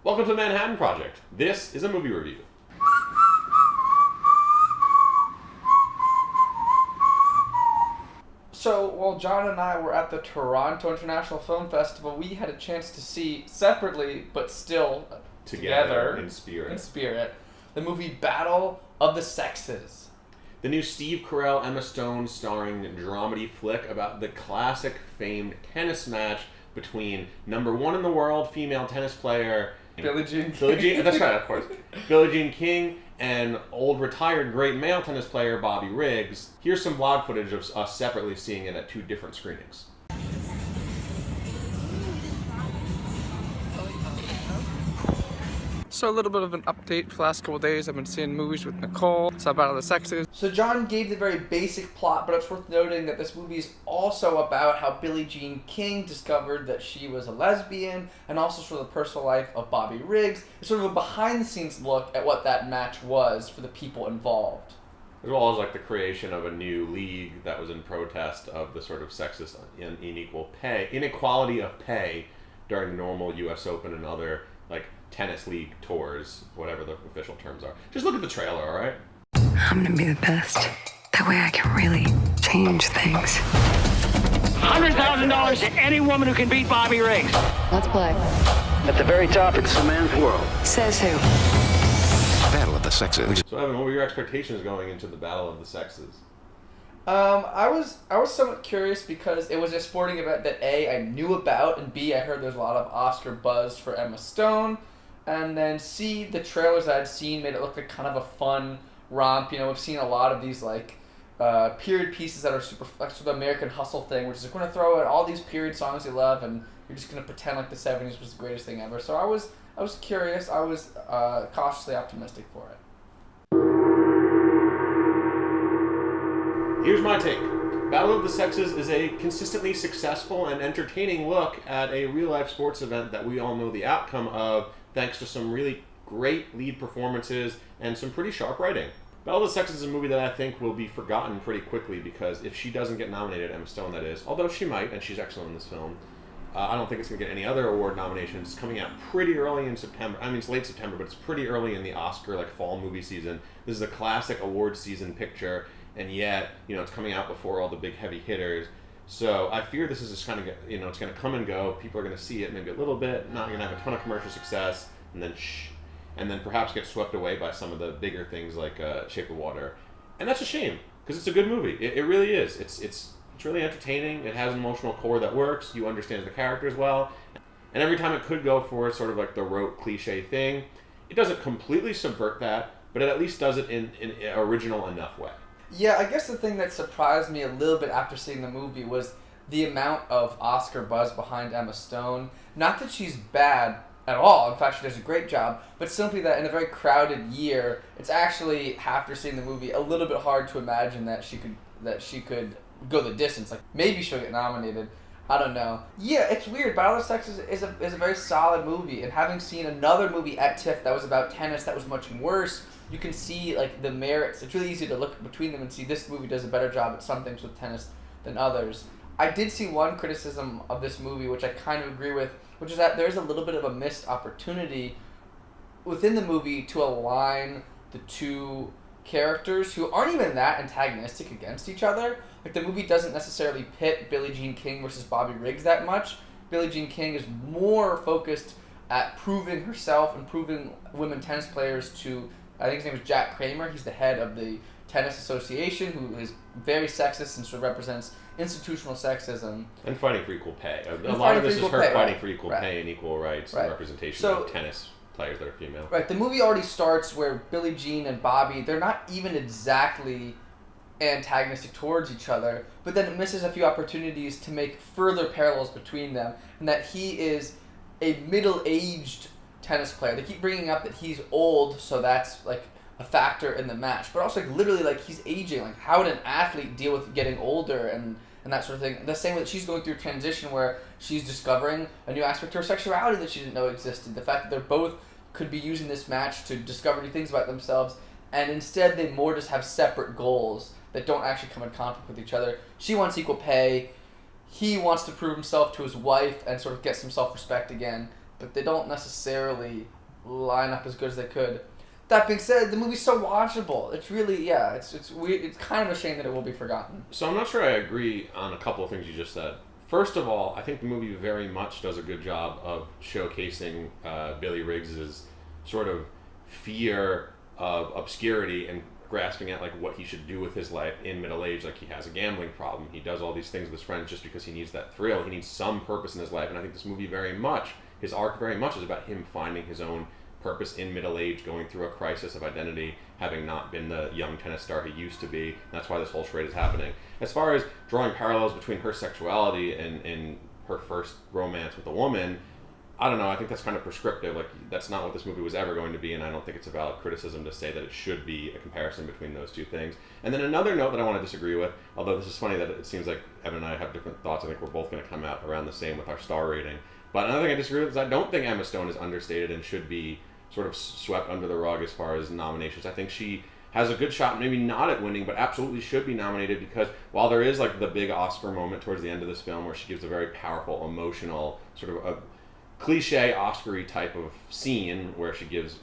Welcome to the Manhattan Project. This is a movie review. So, while John and I were at the Toronto International Film Festival, we had a chance to see, separately but still together in spirit, the movie Battle of the Sexes. The new Steve Carrell, Emma Stone starring dramedy flick about the classic famed tennis match between number one in the world female tennis player Billie Jean King. That's right, of course. Billie Jean King and old retired great male tennis player Bobby Riggs. Here's some vlog footage of us separately seeing it at two different screenings. So a little bit of an update for the last couple of days. I've been seeing movies with Nicole. Saw Battle of the Sexes. So John gave the very basic plot, but it's worth noting that this movie is also about how Billie Jean King discovered that she was a lesbian, and also sort of the personal life of Bobby Riggs. It's sort of a behind-the-scenes look at what that match was for the people involved. As well as like the creation of a new league that was in protest of the sort of sexist and inequality of pay during the normal U.S. Open and other like tennis league tours, whatever the official terms are. Just look at the trailer, all right? I'm gonna be the best. That way I can really change things. $100,000 to any woman who can beat Bobby Riggs. Let's play. At the very top, it's a man's world. Says who? Battle of the Sexes. So Evan, what were your expectations going into the Battle of the Sexes? I was somewhat curious because it was a sporting event that A, I knew about, and B, I heard there's a lot of Oscar buzz for Emma Stone, and then C, the trailers I'd seen made it look like kind of a fun romp. You know, we've seen a lot of these like period pieces that are super like sort of the American Hustle thing, which is like, we're gonna throw in all these period songs you love, and you're just gonna pretend like the '70s was the greatest thing ever. So I was curious. I was cautiously optimistic for it. Here's my take. Battle of the Sexes is a consistently successful and entertaining look at a real-life sports event that we all know the outcome of, thanks to some really great lead performances and some pretty sharp writing. Battle of the Sexes is a movie that I think will be forgotten pretty quickly because if she doesn't get nominated, Emma Stone that is, although she might, and she's excellent in this film, I don't think it's going to get any other award nominations. It's coming out pretty early in September. I mean, it's late September, but it's pretty early in the Oscar, like, fall movie season. This is a classic award season picture, and yet, you know, it's coming out before all the big heavy hitters. So I fear this is just kind of, you know, it's going to come and go. People are going to see it maybe a little bit, not going to have a ton of commercial success, and then perhaps get swept away by some of the bigger things like Shape of Water. And that's a shame, because it's a good movie. It really is. It's really entertaining. It has an emotional core that works. You understand the characters well. And every time it could go for sort of like the rote cliche thing, it doesn't completely subvert that, but it at least does it in an original enough way. Yeah, I guess the thing that surprised me a little bit after seeing the movie was the amount of Oscar buzz behind Emma Stone. Not that she's bad at all. In fact, she does a great job. But simply that in a very crowded year, it's actually, after seeing the movie, a little bit hard to imagine that she could go the distance. Like, maybe she'll get nominated. I don't know. Yeah, it's weird. Battle of the Sexes is a very solid movie. And having seen another movie at TIFF that was about tennis that was much worse, you can see like the merits. It's really easy to look between them and see this movie does a better job at some things with tennis than others. I did see one criticism of this movie, which I kind of agree with, which is that there's a little bit of a missed opportunity within the movie to align the two characters who aren't even that antagonistic against each other. Like, the movie doesn't necessarily pit Billie Jean King versus Bobby Riggs that much. Billie Jean King is more focused at proving herself and proving women tennis players to, I think his name is Jack Kramer. He's the head of the Tennis Association, who is very sexist and sort of represents institutional sexism. And fighting for equal pay. A lot of this is her fighting for equal right. pay and equal rights and representation of tennis players that are female. Right. The movie already starts where Billie Jean and Bobby, they're not even exactly antagonistic towards each other, but then it misses a few opportunities to make further parallels between them, and that he is a middle-aged tennis player. They keep bringing up that he's old, so that's like a factor in the match, but also like literally like he's aging. Like, how would an athlete deal with getting older and that sort of thing? The same way that she's going through a transition where she's discovering a new aspect to her sexuality that she didn't know existed. The fact that they're both could be using this match to discover new things about themselves, and instead they more just have separate goals that don't actually come in conflict with each other. She wants equal pay. He wants to prove himself to his wife and sort of get some self-respect again. but they don't necessarily line up as good as they could. That being said, the movie's so watchable. It's really, it's weird. It's kind of a shame that it will be forgotten. So I'm not sure I agree on a couple of things you just said. First of all, I think the movie very much does a good job of showcasing Billie Riggs's sort of fear of obscurity and grasping at like what he should do with his life in middle age. Like, he has a gambling problem. He does all these things with his friends just because he needs that thrill. He needs some purpose in his life. And I think this movie his arc very much is about him finding his own purpose in middle age, going through a crisis of identity, having not been the young tennis star he used to be. That's why this whole charade is happening. As far as drawing parallels between her sexuality and her first romance with a woman, I don't know. I think that's kind of prescriptive. Like, that's not what this movie was ever going to be, and I don't think it's a valid criticism to say that it should be a comparison between those two things. And then another note that I want to disagree with, although this is funny that it seems like Evan and I have different thoughts. I think we're both going to come out around the same with our star rating. But another thing I disagree with is I don't think Emma Stone is understated and should be sort of swept under the rug as far as nominations. I think she has a good shot, maybe not at winning, but absolutely should be nominated, because while there is like the big Oscar moment towards the end of this film where she gives a very powerful, emotional, sort of a cliche Oscar-y type of scene where she gives,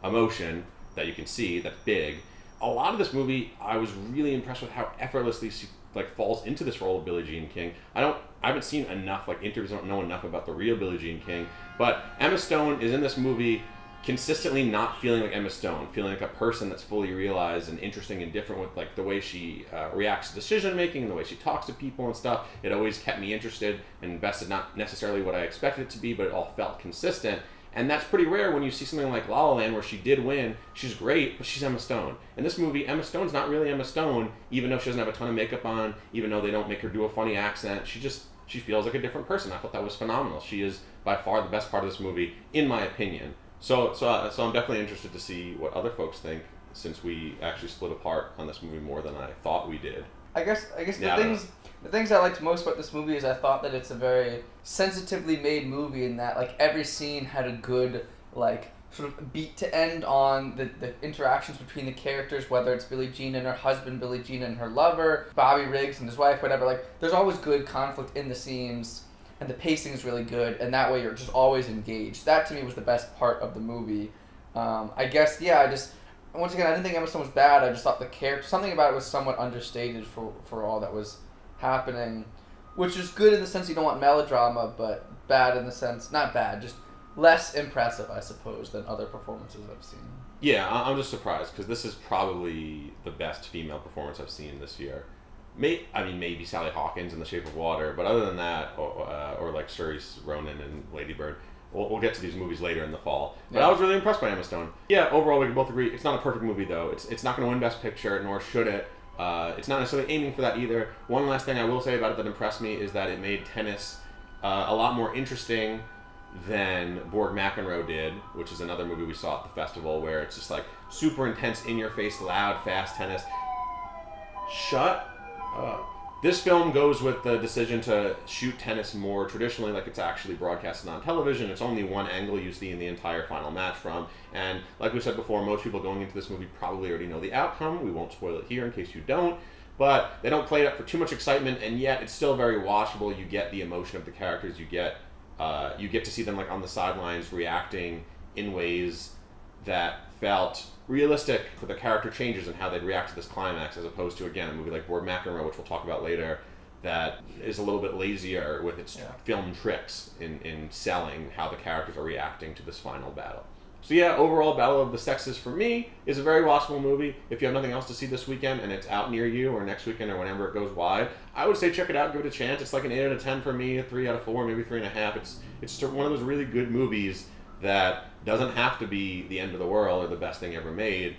emotion that you can see, that's big. A lot of this movie, I was really impressed with how effortlessly she falls into this role of Billie Jean King. I haven't seen enough interviews, I don't know enough about the real Billie Jean King, but Emma Stone is in this movie consistently not feeling like Emma Stone, feeling like a person that's fully realized and interesting and different with the way she reacts to decision making and the way she talks to people and stuff. It always kept me interested and invested, not necessarily what I expected it to be, but it all felt consistent. And that's pretty rare when you see something like La La Land where she did win. She's great, but she's Emma Stone. In this movie, Emma Stone's not really Emma Stone, even though she doesn't have a ton of makeup on, even though they don't make her do a funny accent. She feels like a different person. I thought that was phenomenal. She is by far the best part of this movie, in my opinion. So I'm definitely interested to see what other folks think, since we actually split apart on this movie more than I thought we did. I guess the things I liked most about this movie is I thought that it's a very sensitively made movie, in that every scene had a good sort of beat to end on, the interactions between the characters, whether it's Billie Jean and her husband, Billie Jean and her lover, Bobby Riggs and his wife, whatever. There's always good conflict in the scenes, and the pacing is really good, and that way you're just always engaged. That to me was the best part of the movie. I guess, once again, I didn't think Emma Stone was bad. I just thought the character, something about it was somewhat understated for all that was happening, which is good in the sense you don't want melodrama, but bad in the sense, not bad, just less impressive, I suppose, than other performances I've seen. Yeah, I'm just surprised, because this is probably the best female performance I've seen this year. Maybe Sally Hawkins in The Shape of Water, but other than that, or like Saoirse Ronan and Lady Bird, we'll get to these movies later in the fall. But I was really impressed by Emma Stone. Yeah, overall we can both agree it's not a perfect movie though. It's not going to win Best Picture, nor should it. It's not necessarily aiming for that either. One last thing I will say about it that impressed me is that it made tennis a lot more interesting than Borg McEnroe did, which is another movie we saw at the festival, where it's just super intense, in-your-face, loud, fast tennis. Shut up. This film goes with the decision to shoot tennis more traditionally, like it's actually broadcasted on television. It's only one angle you see in the entire final match from. And like we said before, most people going into this movie probably already know the outcome. We won't spoil it here in case you don't. But they don't play it up for too much excitement, and yet it's still very watchable. You get the emotion of the characters. You get to see them on the sidelines reacting in ways that felt realistic for the character changes and how they'd react to this climax, as opposed to, again, a movie like Borg McEnroe, which we'll talk about later, that is a little bit lazier with its film tricks in selling how the characters are reacting to this final battle. So yeah, overall, Battle of the Sexes for me is a very watchable movie. If you have nothing else to see this weekend and it's out near you, or next weekend, or whenever it goes wide, I would say check it out, give it a chance. It's an 8 out of 10 for me, a 3 out of 4, maybe 3.5. It's just one of those really good movies that doesn't have to be the end of the world or the best thing ever made,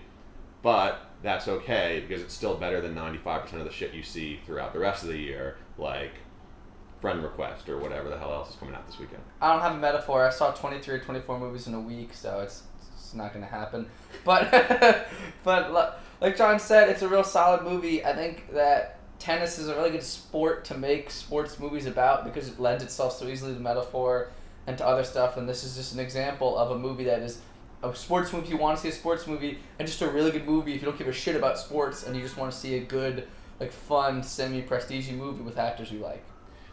but that's okay, because it's still better than 95% of the shit you see throughout the rest of the year, like Friend Request or whatever the hell else is coming out this weekend. I don't have a metaphor. I saw 23 or 24 movies in a week, so it's not going to happen. But like John said, it's a real solid movie. I think that tennis is a really good sport to make sports movies about, because it lends itself so easily to metaphor and to other stuff, and this is just an example of a movie that is a sports movie if you want to see a sports movie, and just a really good movie if you don't give a shit about sports and you just want to see a good, fun, semi-prestige movie with actors you like.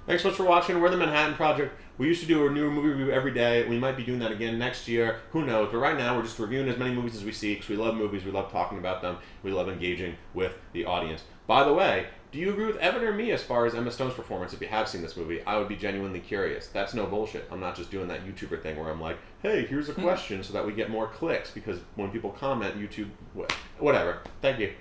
Thanks so much for watching. We're the Manhattan Project. We used to do a new movie review every day. We might be doing that again next year. Who knows? But right now, we're just reviewing as many movies as we see because we love movies. We love talking about them. We love engaging with the audience. By the way, do you agree with Evan or me as far as Emma Stone's performance? If you have seen this movie, I would be genuinely curious. That's no bullshit. I'm not just doing that YouTuber thing where I'm like, hey, here's a question so that we get more clicks because when people comment, YouTube, whatever. Thank you.